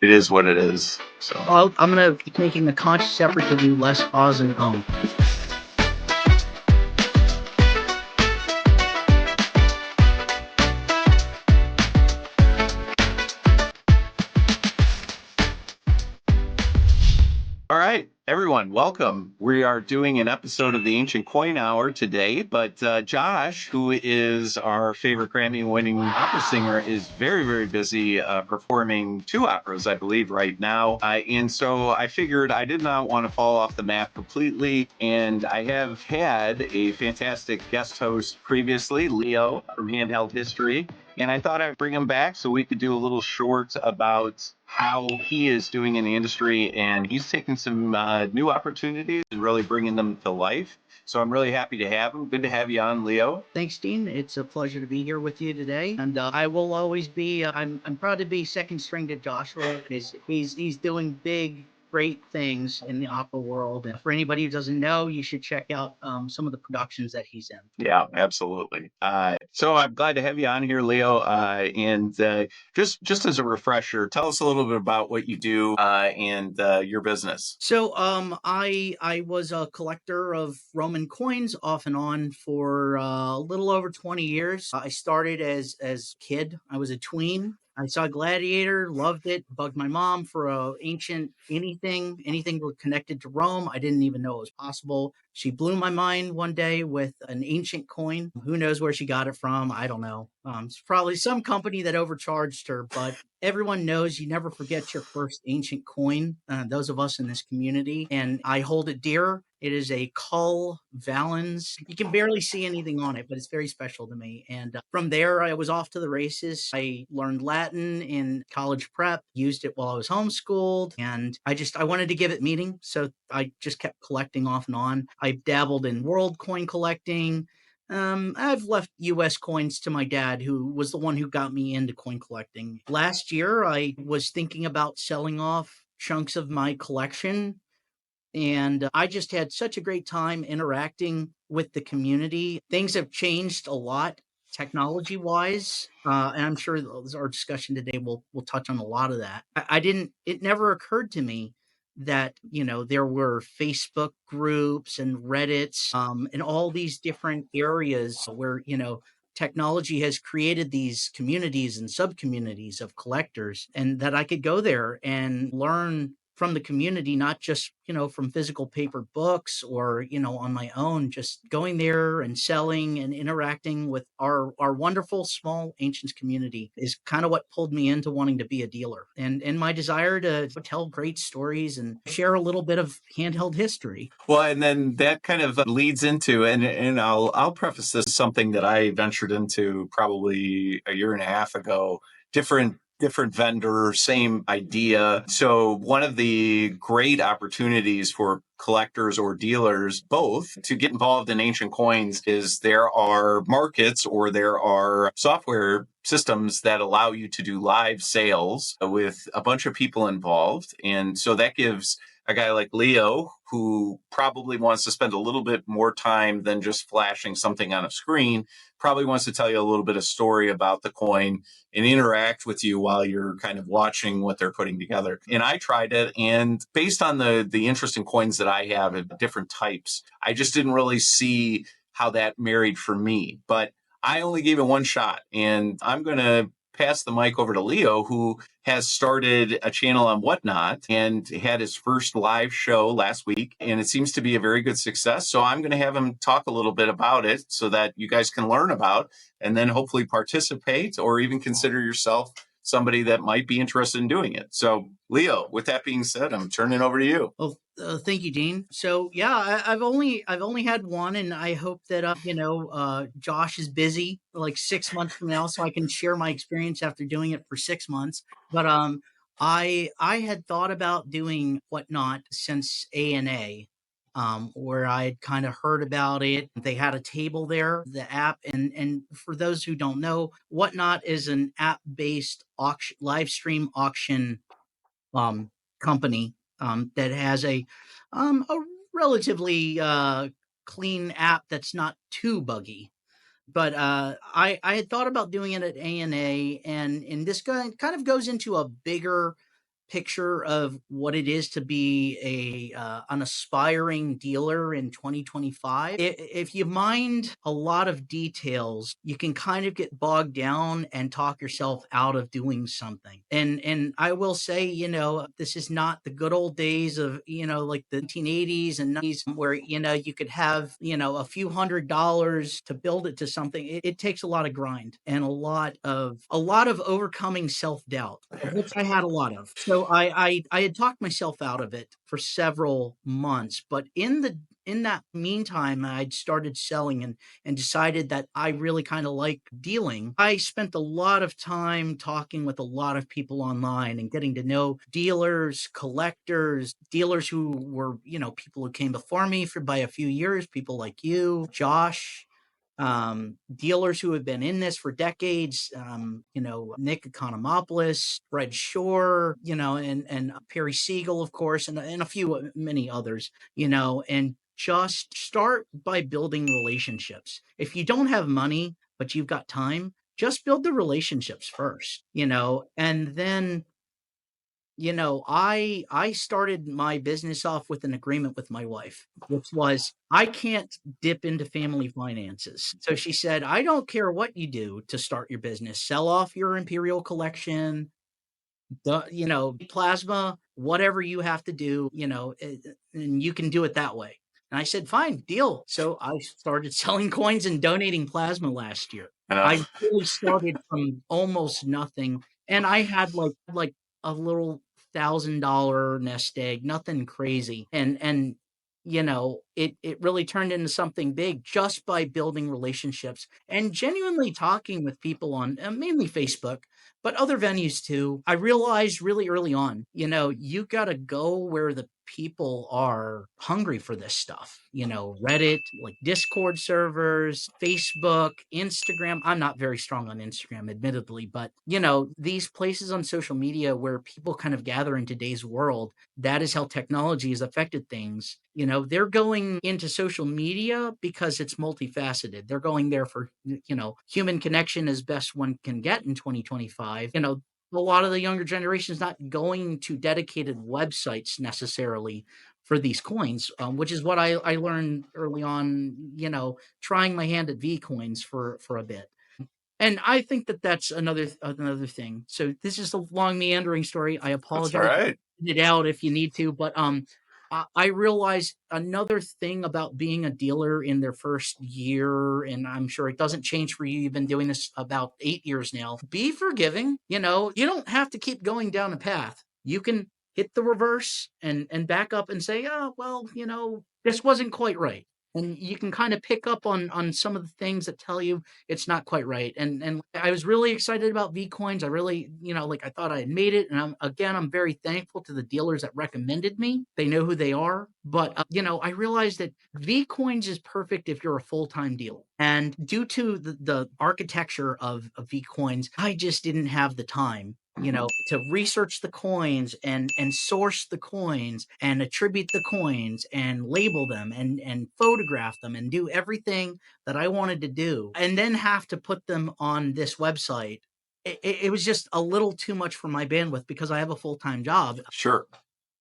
it is what it is. So. I'm going to be making a conscious effort to do less pause and All right, everyone, welcome. We are doing an episode of the Ancient Coin Hour today, but Josh, who is our favorite Grammy-winning opera singer, is very, very busy performing two operas, I believe, right now. And so I figured I did not want to fall off the map completely, and I have had a fantastic guest host previously, Leo from Handheld History. And I thought I'd bring him back so we could do a little short about how he is doing in the industry. And he's taking some new opportunities and really bringing them to life. So I'm really happy to have him. Good to have you on, Leo. Thanks, Dean. It's a pleasure to be here with you today. And I will always be, I'm proud to be second string to Joshua. He's doing big, great things in the opera world. And for anybody who doesn't know, you should check out some of the productions that he's in. Yeah, absolutely. So I'm glad to have you on here, Leo. And just as a refresher, tell us a little bit about what you do and your business. So I was a collector of Roman coins off and on for a little over 20 years. I started as kid. I was a tween. I saw Gladiator, loved it, bugged my mom for ancient anything connected to Rome. I didn't even know it was possible. She blew my mind one day with an ancient coin. Who knows where she got it from? I don't know. It's probably some company that overcharged her, but everyone knows you never forget your first ancient coin, those of us in this community, and I hold it dear. It is a Cull Valens. You can barely see anything on it, but it's very special to me. And from there, I was off to the races. I learned Latin in college prep, used it while I was homeschooled, and I wanted to give it meaning. So I just kept collecting off and on. I dabbled in world coin collecting. I've left US coins to my dad, who was the one who got me into coin collecting. Last year, I was thinking about selling off chunks of my collection, and I just had such a great time interacting with the community. Things have changed a lot technology wise, and I'm sure our discussion today will touch on a lot of that. I didn't. It never occurred to me that there were Facebook groups and Reddits, and all these different areas where technology has created these communities and sub communities of collectors, and that I could go there and learn from the community, not just from physical paper books or on my own. Just going there and selling and interacting with our wonderful small ancients community is kind of what pulled me into wanting to be a dealer, and my desire to tell great stories and share a little bit of handheld history. Well, and then that kind of leads into, and I'll preface this something that I ventured into probably a year and a half ago. Different vendor, same idea. So one of the great opportunities for collectors or dealers both to get involved in ancient coins is there are markets or there are software systems that allow you to do live sales with a bunch of people involved. And so that gives a guy like Leo, who probably wants to spend a little bit more time than just flashing something on a screen, probably wants to tell you a little bit of story about the coin and interact with you while you're kind of watching what they're putting together. And I tried it, and based on the interesting coins that I have of different types, I just didn't really see how that married for me. But I only gave it one shot, and I'm going to pass the mic over to Leo, who has started a channel on Whatnot and had his first live show last week. And it seems to be a very good success. So I'm going to have him talk a little bit about it so that you guys can learn about and then hopefully participate or even consider yourself somebody that might be interested in doing it. So, Leo, with that being said, I'm turning it over to you. Well, thank you, Dean. So yeah, I've only had one, and I hope that Josh is busy like 6 months from now, so I can share my experience after doing it for 6 months. But I had thought about doing Whatnot since ANA. Where I had kind of heard about it. They had a table there, the app, and for those who don't know, Whatnot is an app-based auction, live stream auction um, company that has a relatively clean app that's not too buggy. But I had thought about doing it at ANA, and this kind of goes into a bigger picture of what it is to be an aspiring dealer in 2025. If you mind a lot of details, you can kind of get bogged down and talk yourself out of doing something. And I will say, this is not the good old days of, like the 1980s and 90s where, you could have, a few $100s to build it to something. It takes a lot of grind and a lot of overcoming self-doubt, of which I had a lot of. So I had talked myself out of it for several months, but in that meantime, I'd started selling and decided that I really kind of like dealing. I spent a lot of time talking with a lot of people online and getting to know dealers, collectors, dealers who were, people who came before me by a few years, people like you, Josh, dealers who have been in this for decades, Nick Economopoulos, Fred Shore, and Perry Siegel, of course, and a few, many others, and just start by building relationships. If you don't have money, but you've got time, just build the relationships first, and then I started my business off with an agreement with my wife, which was I can't dip into family finances. So she said, I don't care what you do to start your business, sell off your Imperial collection, plasma, whatever you have to do, and you can do it that way. And I said, fine, deal. So I started selling coins and donating plasma last year. I really started from almost nothing. And I had like a little $1,000 nest egg, nothing crazy. And it really turned into something big just by building relationships and genuinely talking with people on mainly Facebook, but other venues too. I realized really early on, you got to go where the people are hungry for this stuff. Reddit, like Discord servers, Facebook, Instagram. I'm not very strong on Instagram, admittedly, but these places on social media where people kind of gather in today's world, that is how technology has affected things. They're going into social media because it's multifaceted. They're going there for, human connection as best one can get in 2025. A lot of the younger generation is not going to dedicated websites necessarily for these coins, which is what I learned early on, trying my hand at V coins for a bit. And I think that that's another thing. So this is a long meandering story. I That's all apologize. right. Edit it out if you need to, but I realized another thing about being a dealer in their first year, and I'm sure it doesn't change for you. You've been doing this about 8 years now. Be forgiving. You don't have to keep going down a path. You can hit the reverse and back up and say, oh, well, this wasn't quite right. And you can kind of pick up on some of the things that tell you it's not quite right. And I was really excited about V coins. I really, I thought I had made it. And I'm very thankful to the dealers that recommended me. They know who they are. But, I realized that V coins is perfect if you're a full-time dealer. And due to the architecture of V coins, I just didn't have the time to research the coins and source the coins and attribute the coins and label them and photograph them and do everything that I wanted to do and then have to put them on this website. It was just a little too much for my bandwidth because I have a full-time job Sure.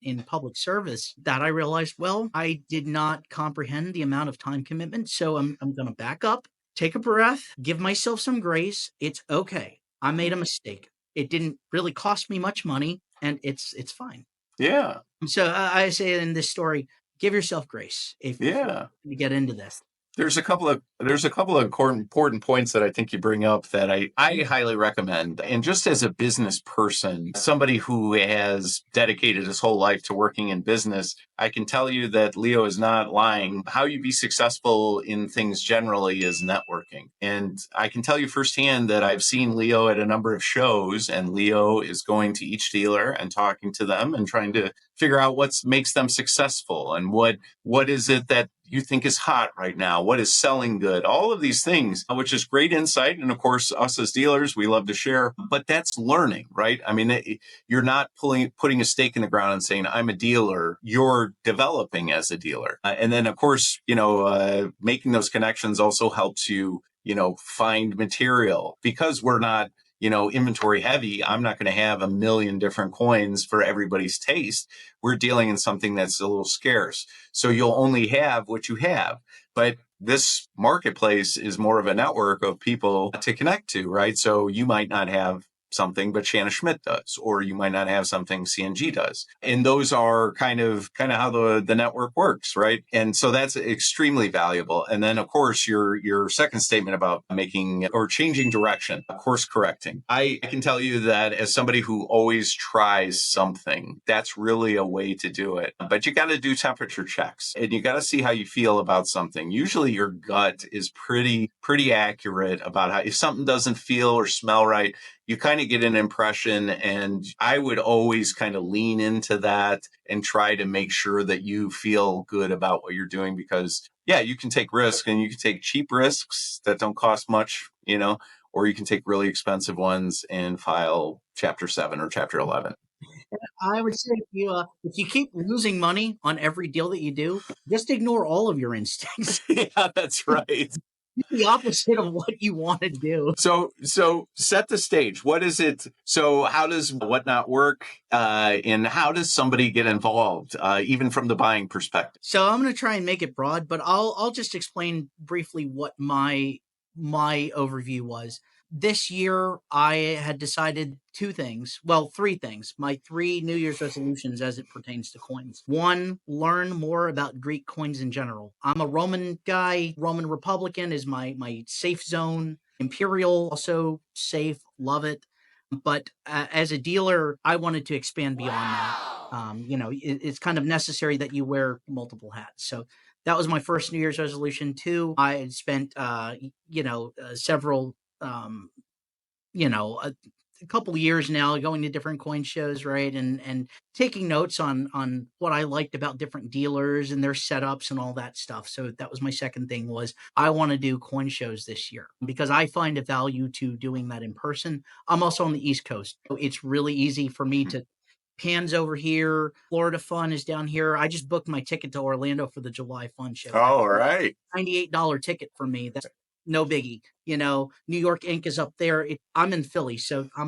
in public service that I realized, well, I did not comprehend the amount of time commitment. So I'm going to back up, take a breath, give myself some grace. It's okay. I made a mistake. It didn't really cost me much money and it's fine. Yeah. So I say in this story, give yourself grace if Yeah. you get into this. There's a couple of important points that I think you bring up that I highly recommend. And just as a business person, somebody who has dedicated his whole life to working in business, I can tell you that Leo is not lying. How you be successful in things generally is networking. And I can tell you firsthand that I've seen Leo at a number of shows, and Leo is going to each dealer and talking to them and trying to figure out what makes them successful and what is it that you think is hot right now? What is selling good? All of these things, which is great insight. And of course, us as dealers, we love to share, but that's learning, right? I mean, you're not putting a stake in the ground and saying, I'm a dealer. You're developing as a dealer. And then, of course, making those connections also helps you, find material because we're not, inventory heavy. I'm not going to have a million different coins for everybody's taste. We're dealing in something that's a little scarce. So you'll only have what you have. But this marketplace is more of a network of people to connect to, right? So you might not have something, but Shanna Schmidt does, or you might not have something CNG does. And those are kind of how the network works, right? And so that's extremely valuable. And then of course your second statement about making or changing direction, course correcting. I can tell you that as somebody who always tries something, that's really a way to do it. But you got to do temperature checks and you got to see how you feel about something. Usually your gut is pretty accurate about how, if something doesn't feel or smell right, you kind of get an impression, and I would always kind of lean into that and try to make sure that you feel good about what you're doing, because you can take risks, and you can take cheap risks that don't cost much, or you can take really expensive ones and file Chapter 7 or Chapter 11. I would say if you keep losing money on every deal that you do, just ignore all of your instincts. Yeah, that's right. The opposite of what you want to do. So set the stage. What is it? So how does Whatnot work? And how does somebody get involved, even from the buying perspective? So I'm going to try and make it broad, but I'll just explain briefly what my overview was. This year, I had decided three things. My 3 New Year's resolutions as it pertains to coins. 1, learn more about Greek coins in general. I'm a Roman guy. Roman Republican is my safe zone. Imperial, also safe, love it. But as a dealer, I wanted to expand beyond that. It's kind of necessary that you wear multiple hats. So that was my first New Year's resolution. 2, I had spent, several, a couple of years now going to different coin shows, right? And taking notes on what I liked about different dealers and their setups and all that stuff. So that was my second thing, was I want to do coin shows this year because I find a value to doing that in person. I'm also on the East Coast. So it's really easy for me to Pan's over here. Florida Fun is down here. I just booked my ticket to Orlando for the July Fun show. Oh, all right. $98 ticket for me. That's no biggie. New York Inc. is up there. I'm in Philly, so I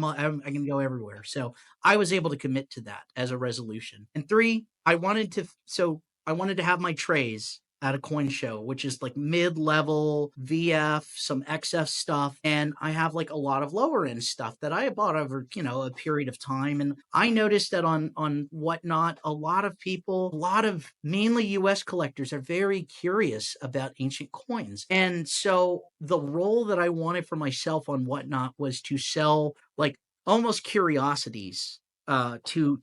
can go everywhere. So I was able to commit to that as a resolution. And 3, I wanted to have my trays at a coin show, which is like mid-level VF, some XF stuff. And I have like a lot of lower end stuff that I bought over, a period of time. And I noticed that on Whatnot, a lot of mainly US collectors are very curious about ancient coins. And so the role that I wanted for myself on Whatnot was to sell like almost curiosities to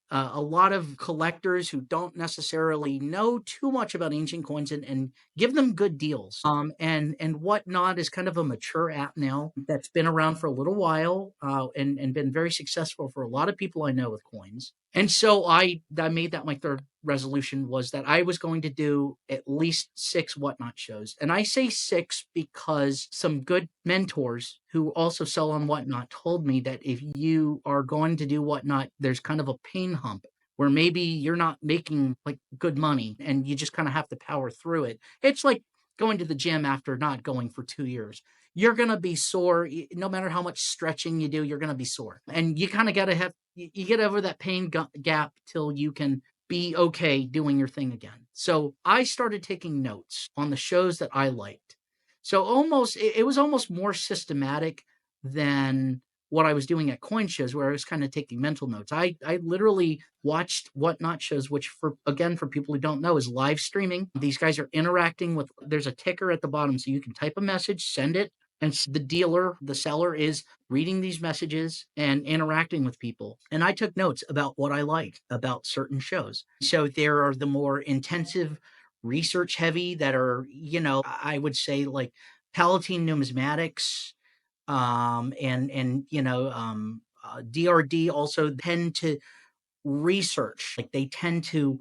a lot of collectors who don't necessarily know too much about ancient coins and give them good deals. And Whatnot is kind of a mature app now that's been around for a little while and been very successful for a lot of people I know with coins. And so I made that my third resolution, was that I was going to do at least 6 Whatnot shows. And I say 6 because some good mentors who also sell on Whatnot told me that if you are going to do Whatnot, there's kind of a pain hump where maybe you're not making like good money and you just kind of have to power through it. It's like going to the gym after not going for 2 years. You're going to be sore. No matter how much stretching you do, you're going to be sore. And you kind of got to you get over that pain gap till you can be okay doing your thing again. So I started taking notes on the shows that I liked. So it was almost more systematic than what I was doing at coin shows, where I was kind of taking mental notes. I literally watched Whatnot shows, which for people who don't know is live streaming. These guys are interacting there's a ticker at the bottom, so you can type a message, send it, and the seller is reading these messages and interacting with people. And I took notes about what I liked about certain shows. So there are the more intensive, research heavy that are, I would say like Palatine Numismatics, DRD also tend to research. Like they tend to,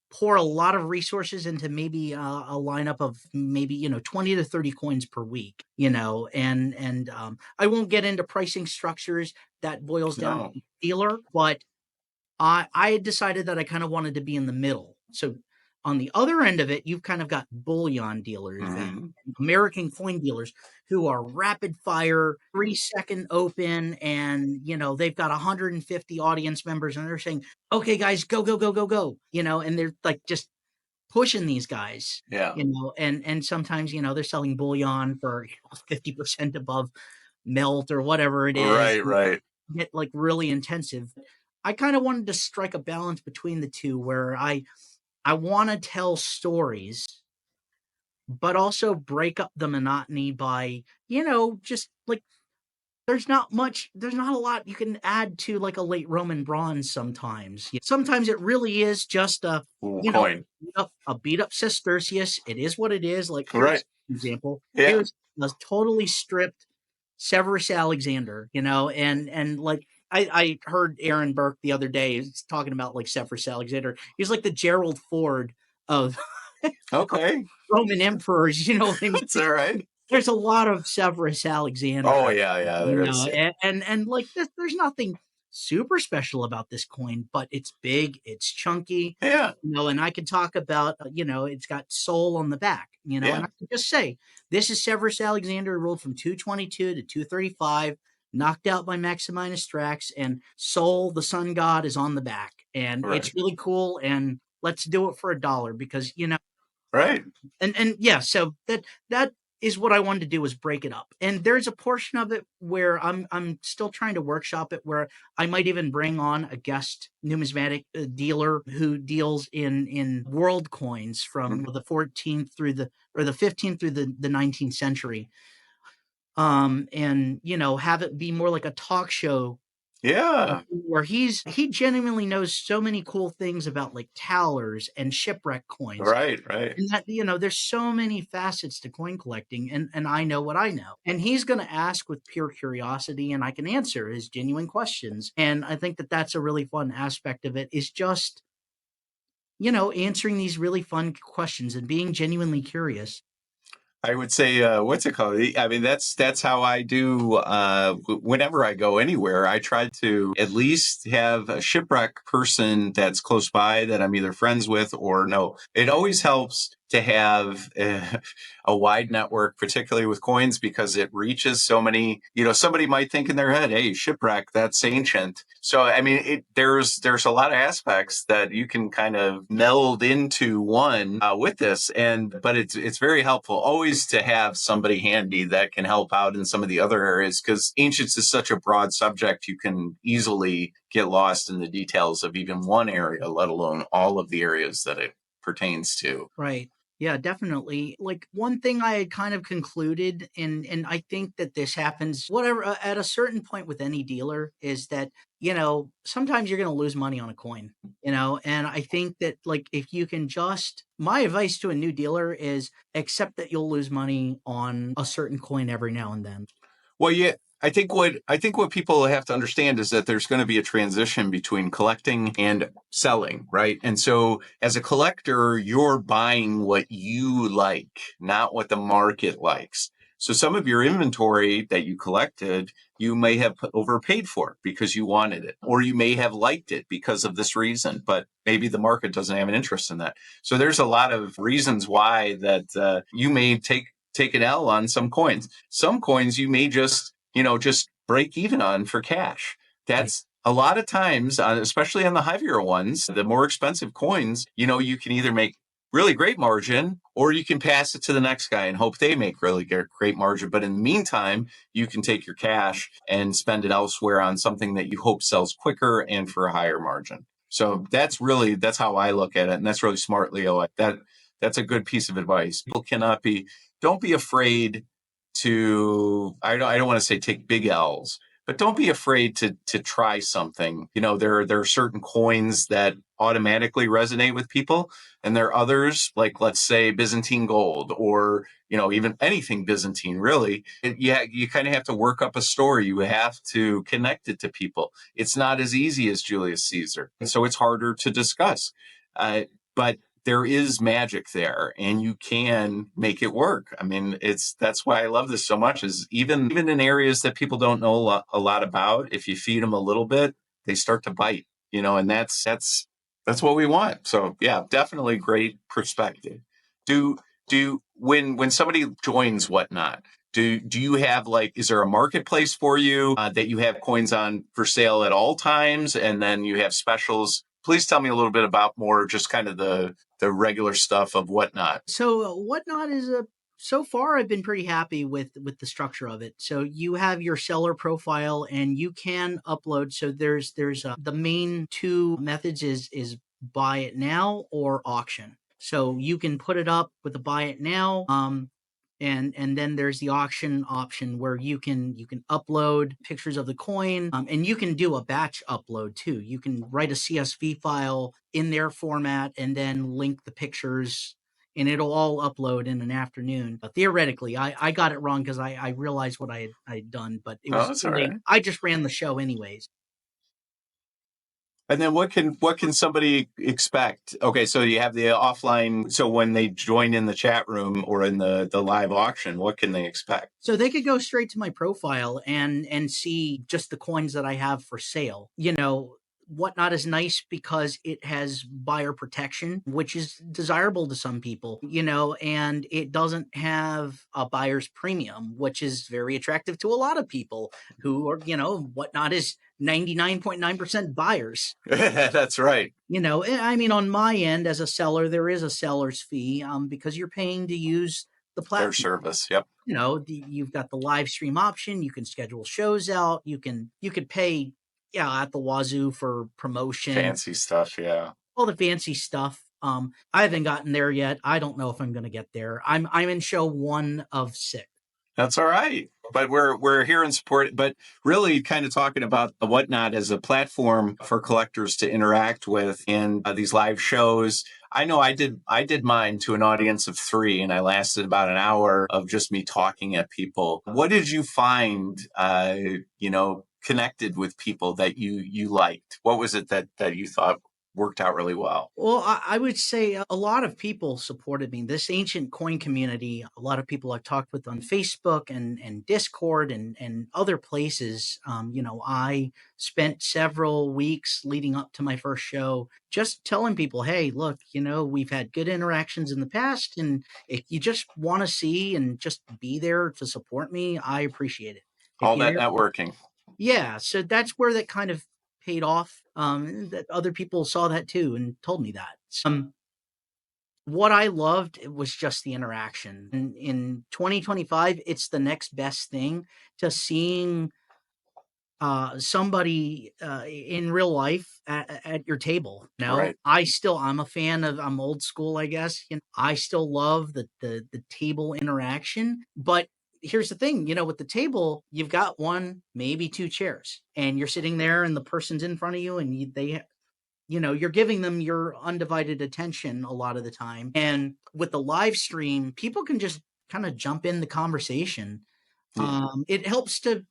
pour a lot of resources into maybe a lineup of maybe 20 to 30 coins per week, and I won't get into pricing structures. That boils down to dealer, but I had decided that I kind of wanted to be in the middle. So On the other end of it, you've kind of got bullion dealers and Mm-hmm. American coin dealers who are rapid fire, 3-second open, and they've got 150 audience members, and they're saying, "Okay, guys, go, go, go, go, go!" And they're like just pushing these guys, Yeah. and sometimes they're selling bullion for 50% above melt or whatever it is. Right, right. Get like really intensive. I kind of wanted to strike a balance between the two, where I want to tell stories, but also break up the monotony by, just like there's not a lot you can add to like a late Roman bronze sometimes. Sometimes it really is just Ooh, you know, coin. a beat up Sestercius. It is what it is. Like Right. here's an example. Yeah. Here's a totally stripped Severus Alexander, and like I heard Aaron Burke the other day he's talking about like Severus Alexander. He's like the Gerald Ford of Okay. Roman emperors, you know what I mean? That's all right. There's a lot of Severus Oh Alexander, yeah, yeah. There is. and like there's nothing super special about this coin, but it's big, it's chunky, Yeah. and I can talk about, it's got soul on the back, and Yeah. I can just say this is Severus Alexander, ruled from 222 to 235, knocked out by Maximinus Thrax, and soul, the sun god, is on the back, and Right. it's really cool. And let's do it for $1 because Right. and yeah, so that is what I wanted to do, was break it up. And there's a portion of it where I'm still trying to workshop it, where I might even bring on a guest numismatic dealer who deals in world coins from Mhm. the 14th through the 15th through the 19th century. And have it be more like a talk show, Yeah. where he genuinely knows so many cool things about like towers and shipwreck coins, Right. Right. and that, there's so many facets to coin collecting, and I know what I know. And he's going to ask with pure curiosity, and I can answer his genuine questions. And I think that that's a really fun aspect of it, is just, answering these really fun questions and being genuinely curious. I would say, what's it called? I mean, that's how I do. Whenever I go anywhere, I try to at least have a shipwreck person that's close by that I'm either friends with or no. It always helps to have a wide network, particularly with coins, because it reaches so many. Somebody might think in their head, "Hey, shipwreck, that's ancient." So, I mean, there's a lot of aspects that you can kind of meld into one with this, but it's very helpful always to have somebody handy that can help out in some of the other areas, because ancients is such a broad subject. You can easily get lost in the details of even one area, let alone all of the areas that it pertains to. Right. Yeah, definitely. Like one thing I had kind of concluded, and I think that this happens whatever at a certain point with any dealer, is that, sometimes you're going to lose money on a coin, and I think that like if you can just, my advice to a new dealer is accept that you'll lose money on a certain coin every now and then. Well, yeah, I think what people have to understand is that there's going to be a transition between collecting and selling, right? And so as a collector, you're buying what you like, not what the market likes. So some of your inventory that you collected, you may have overpaid for because you wanted it, or you may have liked it because of this reason, but maybe the market doesn't have an interest in that. So there's a lot of reasons why that you may take an L on some coins. Some coins you may just break even on for cash. Right. That's a lot of times, especially on the heavier ones, the more expensive coins, you can either make really great margin or you can pass it to the next guy and hope they make really great margin. But in the meantime, you can take your cash and spend it elsewhere on something that you hope sells quicker and for a higher margin. So that's how I look at it. And that's really smart, Leo. Like that's a good piece of advice. People don't be afraid to, I don't want to say take big L's, but don't be afraid to try something. There are certain coins that automatically resonate with people, and there are others, like let's say Byzantine gold, or even anything Byzantine. Really, you kind of have to work up a story. You have to connect it to people. It's not as easy as Julius Caesar, and so it's harder to discuss. But there is magic there, and you can make it work. I mean, that's why I love this so much, is even in areas that people don't know a lot about, if you feed them a little bit, they start to bite, and that's That's what we want. So yeah, definitely great perspective. Do when somebody joins Whatnot, do you have like, is there a marketplace for you that you have coins on for sale at all times, and then you have specials? Please tell me a little bit about more just kind of the regular stuff of Whatnot. So Whatnot is a so far I've been pretty happy with the structure of it. So you have your seller profile and you can upload. So there's the main two methods is buy it now or auction. So you can put it up with the buy it now. And then there's the auction option where you can upload pictures of the coin, and you can do a batch upload too. You can write a CSV file in their format and then link the pictures, and it'll all upload in an afternoon. But theoretically, I got it wrong because I realized what I'd done, but it Oh, was that's too all late. right. I just ran the show anyways. And then what can somebody expect? Okay, so you have the offline. So when they join in the chat room or in the live auction, what can they expect? So they could go straight to my profile and see just the coins that I have for sale. Whatnot is nice because it has buyer protection, which is desirable to some people, and it doesn't have a buyer's premium, which is very attractive to a lot of people who are, Whatnot is 99.9% buyers. That's right. I mean, on my end as a seller, there is a seller's fee, because you're paying to use the Their platform. service. Yep. You've got the live stream option. You can schedule shows out. You could pay, yeah, at the wazoo for promotion, Fancy stuff. Yeah. all the fancy stuff. I haven't gotten there yet. I don't know if I'm going to get there. I'm in show 1 of 6. That's all right. But we're here in support. But really, kind of talking about the Whatnot as a platform for collectors to interact with in these live shows. I know I did mine to an audience of 3, and I lasted about an hour of just me talking at people. What did you find? Connected with people that you liked. What was it that you thought worked out really well? Well, I would say a lot of people supported me. This ancient coin community, a lot of people I've talked with on Facebook and Discord and other places. I spent several weeks leading up to my first show just telling people, hey, look, we've had good interactions in the past. And if you just want to see and just be there to support me, I appreciate it. If All you that never, networking. yeah, so that's where that kind of paid off. That other people saw that too and told me that. What I loved was just the interaction. In 2025, it's the next best thing to seeing somebody in real life at your table. Right. I'm a fan of, I'm old school, I guess. I still love the table interaction, but here's the thing, with the table, you've got one, maybe two chairs, and you're sitting there, and the person's in front of you, and you're giving them your undivided attention a lot of the time. And with the live stream, people can just kind of jump in the conversation. Yeah. It helps to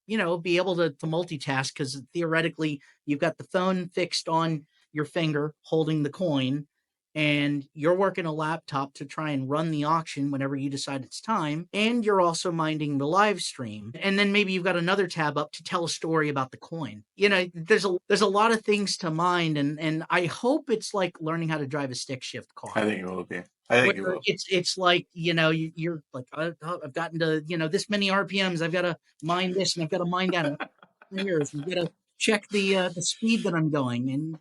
be able to multitask because theoretically you've got the phone fixed on your finger holding the coin, and you're working a laptop to try and run the auction whenever you decide it's time, and you're also minding the live stream, and then maybe you've got another tab up to tell a story about the coin. There's a lot of things to mind, and I hope it's like learning how to drive a stick shift car, I think it will be. I where think it will. it's like you're like, I've gotten to this many RPMs. I've got to mind this and I've got to mind that. And years, I've got to check the speed that I'm going, and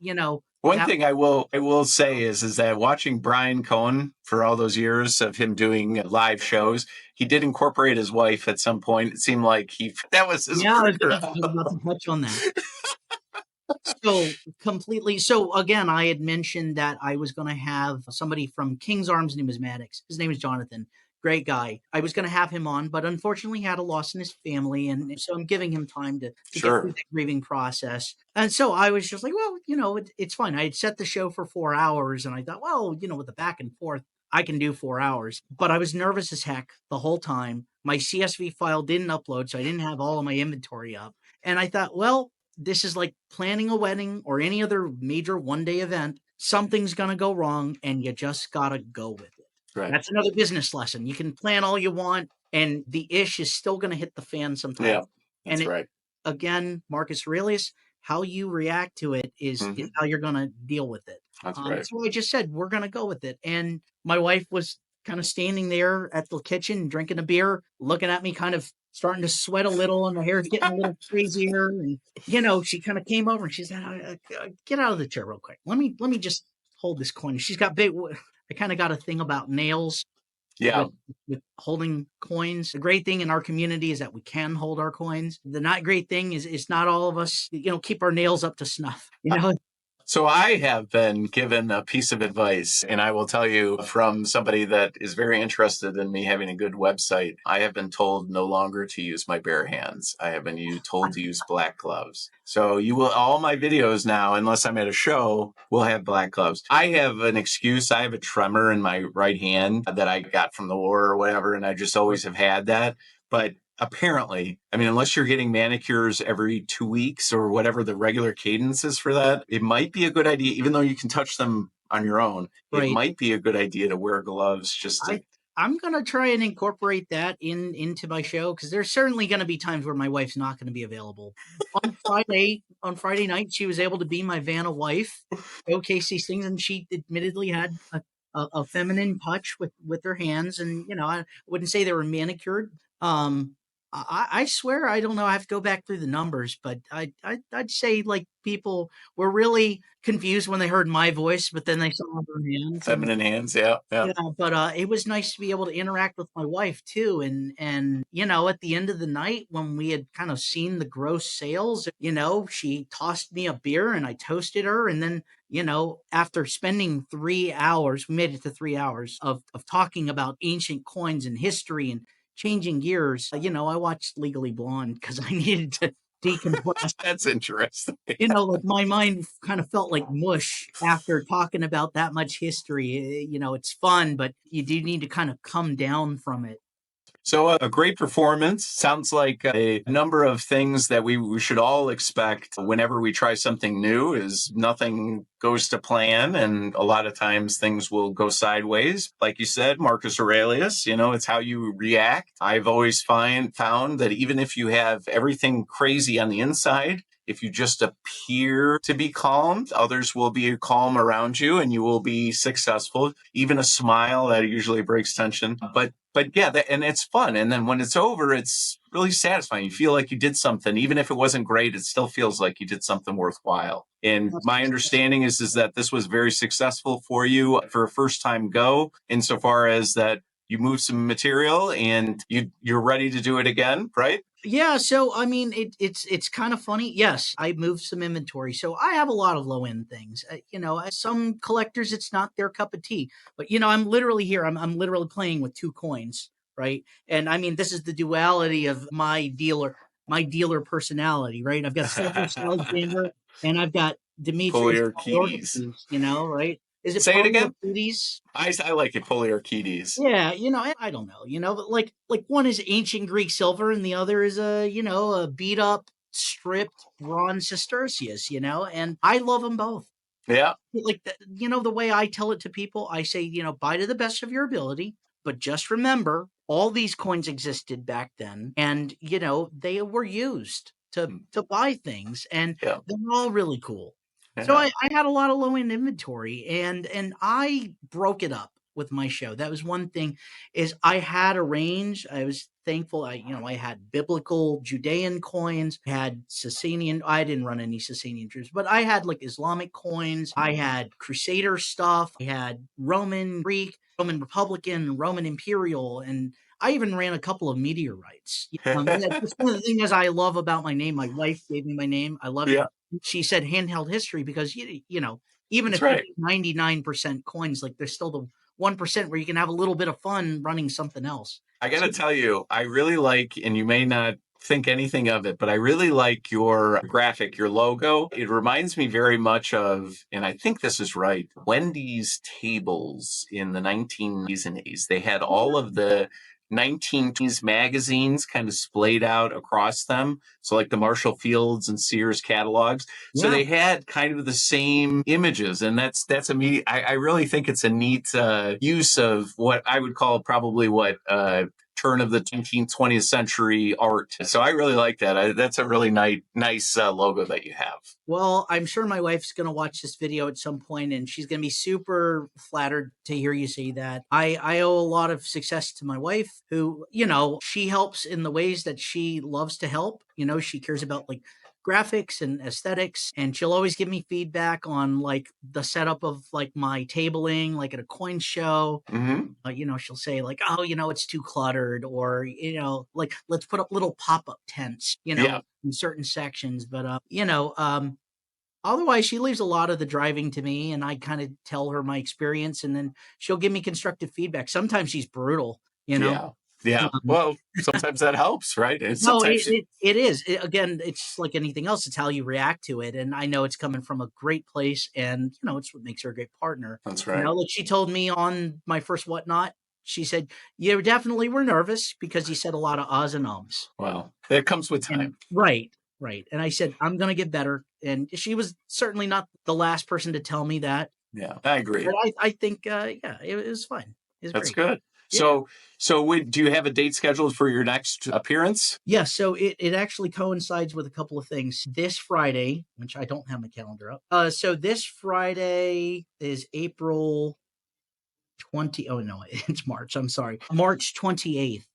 One that thing I will say is that watching Brian Cohen for all those years of him doing live shows, he did incorporate his wife at some point. It seemed like that was his yeah, I was about workaround. to touch on that. So completely. So again, I had mentioned that I was going to have somebody from King's Arms Numismatics. His name is Jonathan. Great guy. I was going to have him on, but unfortunately had a loss in his family, and so I'm giving him time to get through Sure. the grieving process. And so I was just like, well, it's fine. I had set the show for 4 hours, and I thought, well, with the back and forth, I can do 4 hours. But I was nervous as heck the whole time. My CSV file didn't upload, so I didn't have all of my inventory up. And I thought, well, this is like planning a wedding or any other major one-day event. Something's going to go wrong, and you just got to go with it. Right. That's another business lesson. You can plan all you want, and the ish is still going to hit the fan Yeah. sometimes. And That's right. again, Marcus Aurelius, how you react to it is how you're going to deal with it. That's right. So I just said, we're going to go with it. And my wife was kind of standing there at the kitchen, drinking a beer, looking at me, kind of starting to sweat a little, and her hair's getting a little crazier. And, she kind of came over and she said, get out of the chair real quick. Let me just hold this coin. She's got I kind of got a thing about nails. Yeah. With holding coins. The great thing in our community is that we can hold our coins. The not great thing is not all of us, keep our nails up to snuff. So I have been given a piece of advice, and I will tell you from somebody that is very interested in me having a good website. I have been told no longer to use my bare hands. I have been told to use black gloves. So all my videos now, unless I'm at a show, will have black gloves. I have an excuse. I have a tremor in my right hand that I got from the war or whatever, and I just always have had that. But apparently, unless you're getting manicures every 2 weeks or whatever the regular cadence is for that, it might be a good idea, even though you can touch them on your own. Right. It might be a good idea to wear gloves just to... I'm going to try and incorporate that into my show, because there's certainly going to be times where my wife's not going to be available. On Friday night, she was able to be my Vanna wife, showcase these things, and she admittedly had a feminine touch with her hands, and I wouldn't say they were manicured. I swear, I don't know. I have to go back through the numbers, but I'd say like people were really confused when they heard my voice, but then they saw her hands. Feminine hands, yeah. But it was nice to be able to interact with my wife too, and at the end of the night when we had kind of seen the gross sales, she tossed me a beer and I toasted her, and then after spending 3 hours, we made it to 3 hours of talking about ancient coins and history and changing gears. I watched Legally Blonde because I needed to decompress. That's interesting. Like my mind kind of felt like mush after talking about that much history. It's fun, but you do need to kind of come down from it. So a great performance. Sounds like a number of things that we should all expect whenever we try something new. Is nothing goes to plan, and a lot of times things will go sideways. Like you said, Marcus Aurelius, it's how you react. I've always found that even if you have everything crazy on the inside, if you just appear to be calm, others will be calm around you and you will be successful. Even a smile that usually breaks tension. But yeah, and it's fun. And then when it's over, it's really satisfying. You feel like you did something. Even if it wasn't great, it still feels like you did something worthwhile. And my understanding is that this was very successful for you for a first time go, insofar as that you moved some material and you're ready to do it again, right? Yeah, so it's kind of funny. Yes, I moved some inventory, so I have a lot of low end things. Some collectors, it's not their cup of tea, but I'm literally here. I'm literally playing with 2 coins, right? And this is the duality of my dealer personality, right? I've got Severus Alexander and I've got Demetrius Poliorcetes, right? Is it Say it again? I like it, Poliorcetes. Yeah, I don't know, but like one is ancient Greek silver and the other is a beat up, stripped bronze sestertius, and I love them both. Yeah. Like, the way I tell it to people, I say, buy to the best of your ability, but just remember all these coins existed back then, and, they were used to buy things, and they're all really cool. Yeah. So I had a lot of low-end inventory, and I broke it up with my show. That was one thing, is I had a range. I was thankful. I had biblical Judean coins, I had Sasanian. I didn't run any Sasanian troops, but I had like Islamic coins. I had Crusader stuff. I had Roman, Greek, Roman Republican, Roman Imperial, and I even ran a couple of meteorites. That's one of the things I love about my name. My wife gave me my name. I love it. She said Handheld history because, even if you 99% coins, like there's still the 1% where you can have a little bit of fun running something else. I got to tell you, I really like, and you may not think anything of it, but I really like your graphic, your logo. It reminds me very much of, and I think this is right, Wendy's tables in the 1980s and 80s. They had all of the 1920s magazines kind of splayed out across them. So like the Marshall Fields and Sears catalogs. So they had kind of the same images. And that's I really think it's a neat use of what I would call probably what turn of the 19th, 20th century art. So I really like that. That's a really nice logo that you have. Well, I'm sure my wife's going to watch this video at some point and she's going to be super flattered to hear you say that. I owe a lot of success to my wife who, she helps in the ways that she loves to help. She cares about like graphics and aesthetics, and she'll always give me feedback on like the setup of like my tabling, like at a coin show. She'll say like, oh, it's too cluttered, or, like, let's put up little pop-up tents, Yeah. in certain sections. But, otherwise she leaves a lot of the driving to me, and I kind of tell her my experience, and then she'll give me constructive feedback. Sometimes she's brutal, Yeah. Yeah. Um, Well, sometimes that helps, right? And no, sometimes it is. Again, it's like anything else. It's how you react to it. And I know it's coming from a great place, and, it's what makes her a great partner. that's right. Like she told me on my first whatnot, she said, you definitely were nervous because you said a lot of ahs and ums. Well, it comes with time. And right. And I said, I'm going to get better. And she was certainly not the last person to tell me that. Yeah, I agree. But I think, it was fun. It was That's great. good. Yeah. So do you have a date scheduled for your next appearance? Yeah, so it actually coincides with a couple of things. This Friday, which I don't have my calendar up. So this Friday is April 20. Oh no, it's March. I'm sorry, March 28th.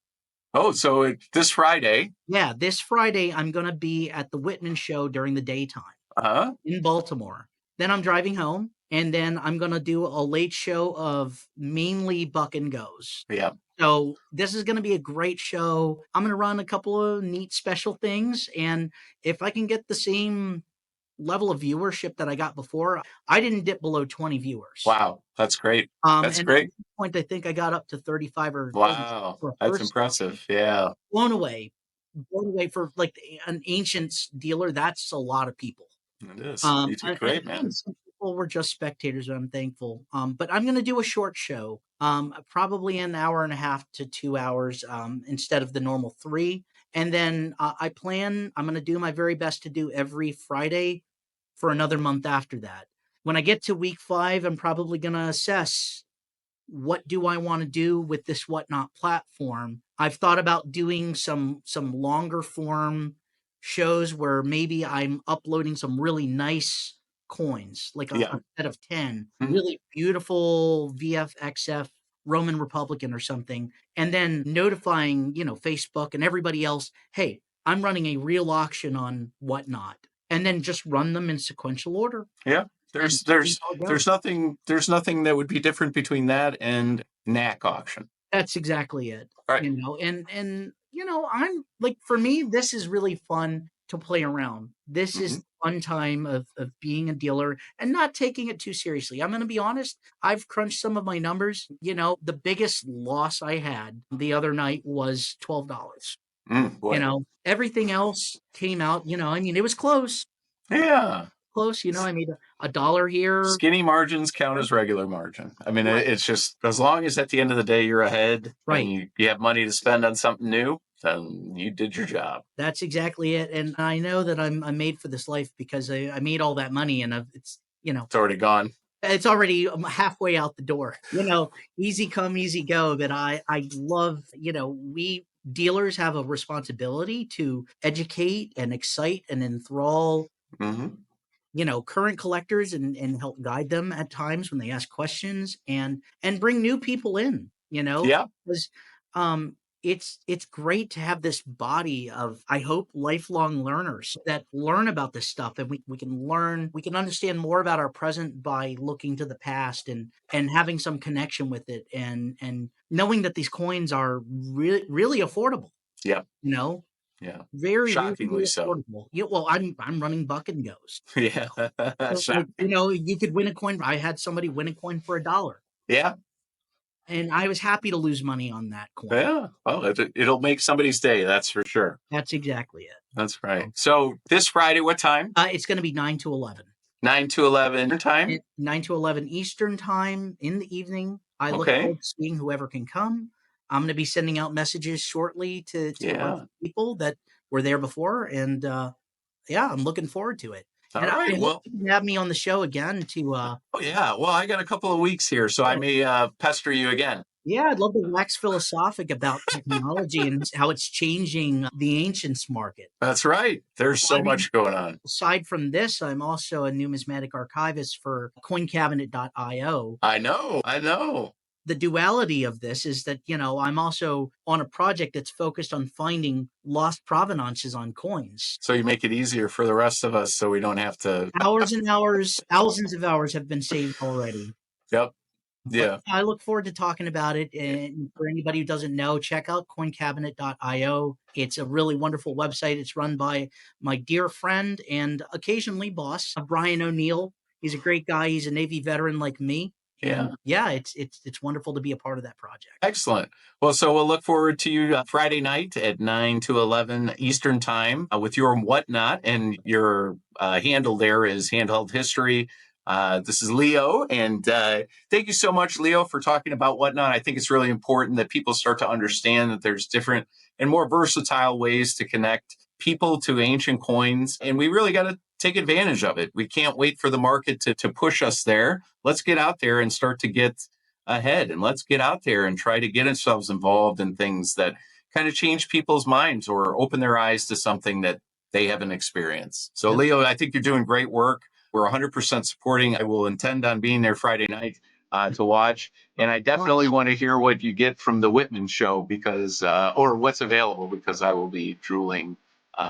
Oh, so this Friday. Yeah, this Friday I'm gonna be at the Whitman Show during the daytime in Baltimore. Then I'm driving home, and then I'm gonna do a late show of mainly Buck and Goes. Yeah. So this is going to be a great show. I'm going to run a couple of neat special things. And if I can get the same level of viewership that I got before, I didn't dip below 20 viewers. Wow. That's great. That's and great. At this point, I think I got up to 35 or 30. Wow. That's impressive. Yeah. Blown away for like an ancient dealer. That's a lot of people. It is. You did great, man. Some people were just spectators, but I'm thankful. But I'm going to do a short show, probably an hour and a half to 2 hours, instead of the normal 3. And then I'm going to do my very best to do every Friday for another month after that. When I get to week 5, I'm probably going to assess, what do I want to do with this Whatnot platform? I've thought about doing some longer form shows where maybe I'm uploading some really nice coins, like a set of 10, really beautiful VFXF Roman Republican or something, and then notifying, Facebook and everybody else, hey, I'm running a real auction on Whatnot, and then just run them in sequential order. Yeah. There's nothing that would be different between that and NAC auction. That's exactly it. Right. And I'm like, for me, this is really fun to play around. This is the fun time of being a dealer and not taking it too seriously. I'm going to be honest. I've crunched some of my numbers. The biggest loss I had the other night was $12. Everything else came out, it was close. Yeah. Close. I made $1 here. Skinny margins count as regular margin. I mean, It's just, as long as at the end of the day you're ahead, right, and you have money to spend on something new, then you did your job. That's exactly it. And I know that I'm made for this life because I made all that money, and it's already gone. It's already halfway out the door. Easy come, easy go. But I love, we dealers have a responsibility to educate and excite and enthrall current collectors and help guide them at times when they ask questions, and bring new people in, because it's great to have this body of, I hope, lifelong learners that learn about this stuff, and we can understand more about our present by looking to the past and having some connection with it, and knowing that these coins are really, really affordable. Yeah. Yeah. Very, shockingly very so. affordable. Well, I'm running Buck and Goes. Yeah. So, you could win a coin. I had somebody win a coin for $1. Yeah. And I was happy to lose money on that coin. Yeah. Well, it'll make somebody's day. That's for sure. That's exactly it. That's right. So this Friday, what time? It's going to be 9 to 11. 9 to 11 time? 9 to 11 Eastern time in the evening. I look forward to seeing whoever can come. I'm going to be sending out messages shortly to people that were there before. And I'm looking forward to it. All right. Well, you can have me on the show again to. Oh, yeah. Well, I got a couple of weeks here, so I may pester you again. Yeah, I'd love to wax philosophic about technology and how it's changing the ancients market. That's right. There's so I mean, much going on. aside from this, I'm also a numismatic archivist for coincabinet.io. I know. I know. The duality of this is that, I'm also on a project that's focused on finding lost provenances on coins. So you make it easier for the rest of us so we don't have to. Hours and hours, thousands of hours have been saved already. Yep. But Yeah. I look forward to talking about it. And for anybody who doesn't know, check out coincabinet.io. It's a really wonderful website. It's run by my dear friend and occasionally boss, Brian O'Neill. He's a great guy. He's a Navy veteran like me. Yeah. And yeah, it's wonderful to be a part of that project. Excellent. Well, so we'll look forward to you Friday night at 9 to 11 Eastern Time with your whatnot. And your handle there is Handheld History. This is Leo. And thank you so much, Leo, for talking about whatnot. I think it's really important that people start to understand that there's different and more versatile ways to connect people to ancient coins. And we really got to take advantage of it. We can't wait for the market to push us there. Let's get out there and start to get ahead, and let's get out there and try to get ourselves involved in things that kind of change people's minds or open their eyes to something that they haven't experienced. So, Leo, I think you're doing great work. We're 100% supporting. I will intend on being there Friday night to watch. And I definitely want to hear what you get from the Whitman show because, or what's available, because I will be drooling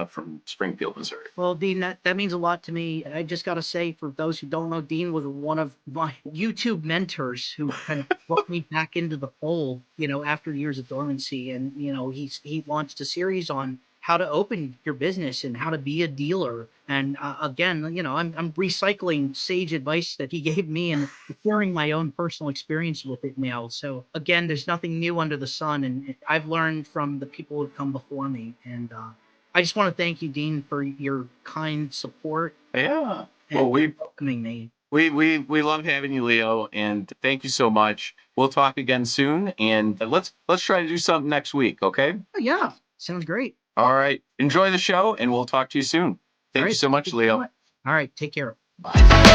from Springfield, Missouri. Well, Dean, that means a lot to me. I just got to say, for those who don't know, Dean was one of my YouTube mentors who kind of brought me back into the fold, after years of dormancy. And, he launched a series on how to open your business and how to be a dealer. And again, I'm recycling sage advice that he gave me and sharing my own personal experience with it now. So again, there's nothing new under the sun. And I've learned from the people who've come before me. And, I just want to thank you, Dean, for your kind support. Yeah. And Well, we welcoming me. we love having you, Leo, and thank you so much. We'll talk again soon, and let's try to do something next week, okay? Oh, yeah, sounds great. All right. Enjoy the show, and we'll talk to you soon. Thank you so much, Leo. All right, take care. Bye.